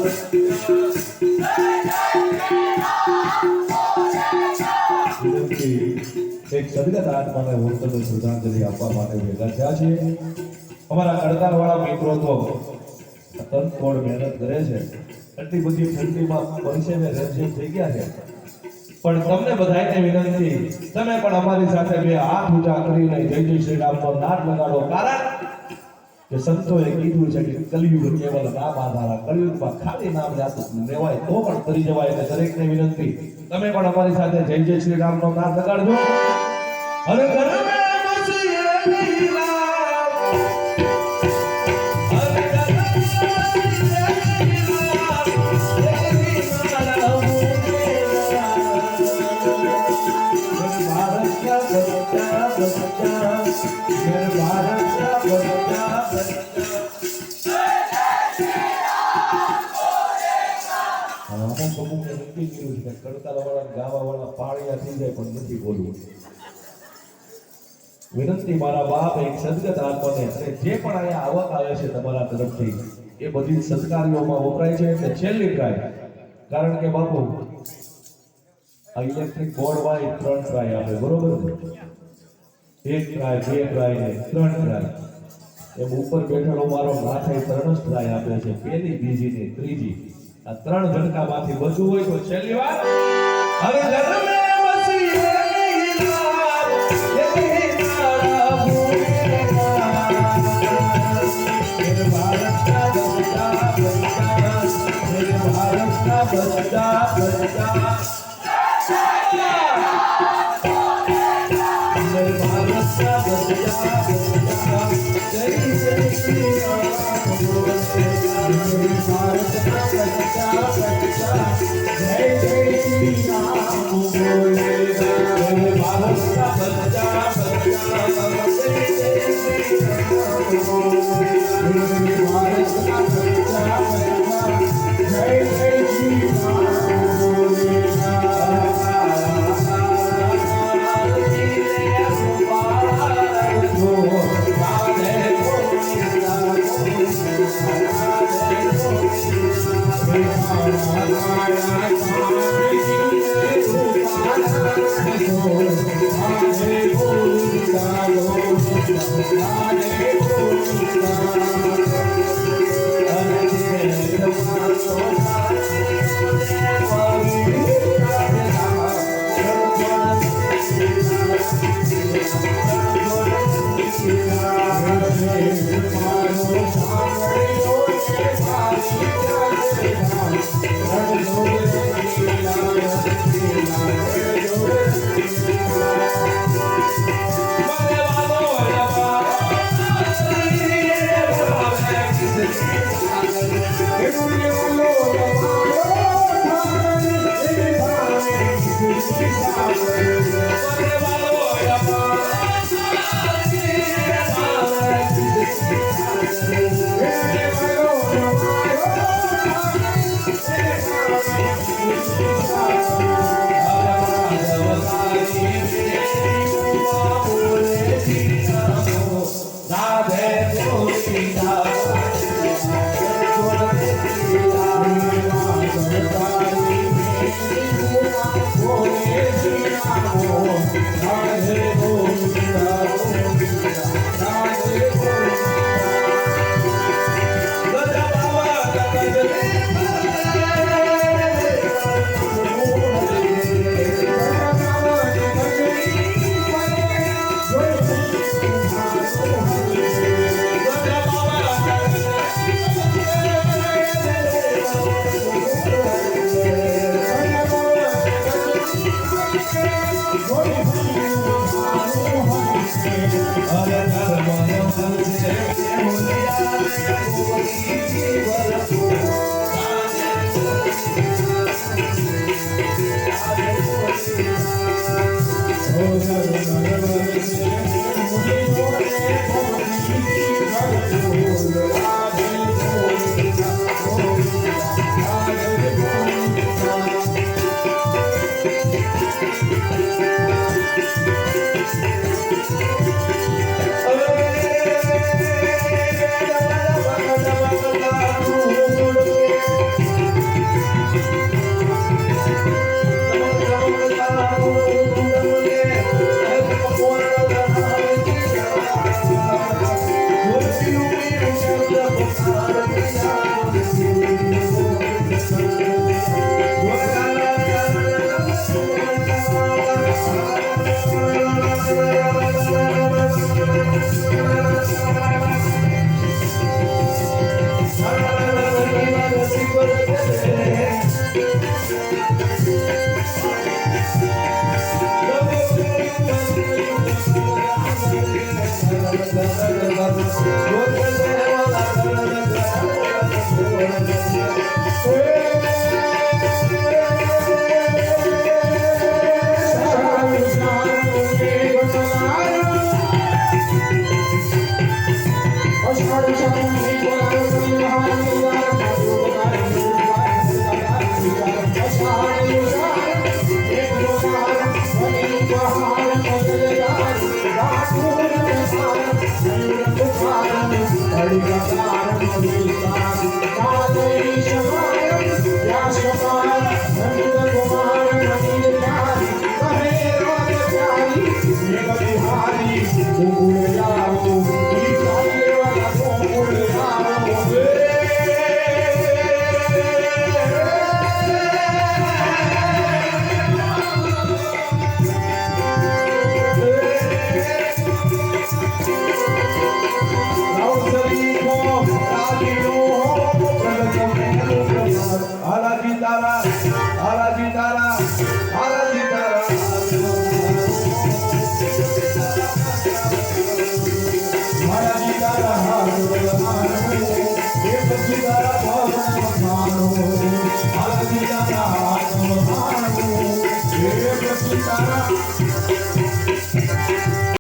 એક સદગત આત્માને ઉત્તમ શ્રદ્ધાંજલિ આપવા માટે ભેગા થયા છીએ. અમારા કડતાલવાળા મિત્રો તો તનતોડ મહેનત કરે છે. એટલી બધી ઠંડીમાં પરસેવે રેબઝેબ થઈ ગયા છે. પણ તમને બધાને વિનંતી, તમે પણ અમારી સાથે બે હાથ ઊંચા કરીને જય જય શ્રી રામનો નાદ લગાડો. કારણ કે સંતોએ કીધું છે કે કલિયુગ કેવલ નામ આધારા, કલિયુગમાં ખાલી નામ લેવાય તો પણ તરી જવાય. એટલે દરેકને વિનંતી, તમે પણ અમારી સાથે જય જય શ્રી રામનો નાદ લગાડજો. અને વિનંતી મારા બાપ એક સદગત આત્માને, અને જે પણ અહીંયા આવક આવે છે તમારા તરફથી એ બધી સત્કારીઓમાં વપરાય છે. એટલે છેલ્લી ટ્રાય, કારણ કે બાપુ આ ઇલેક્ટ્રિક બોર્ડ વાળી 3 ટ્રાય આપે, બરોબર છે? 1 ટ્રાય, 2 ટ્રાય ને 3 ટ્રાય. એમ ઉપર બેઠેલો મારો નાથ એ 3 જ ટ્રાય આપે છે, પહેલી, બીજી ને ત્રીજી. આ 3 ઝટકામાંથી બચવું હોય તો છેલ્લી વાર હવે રાધે ગોવિંદા Hallelujah.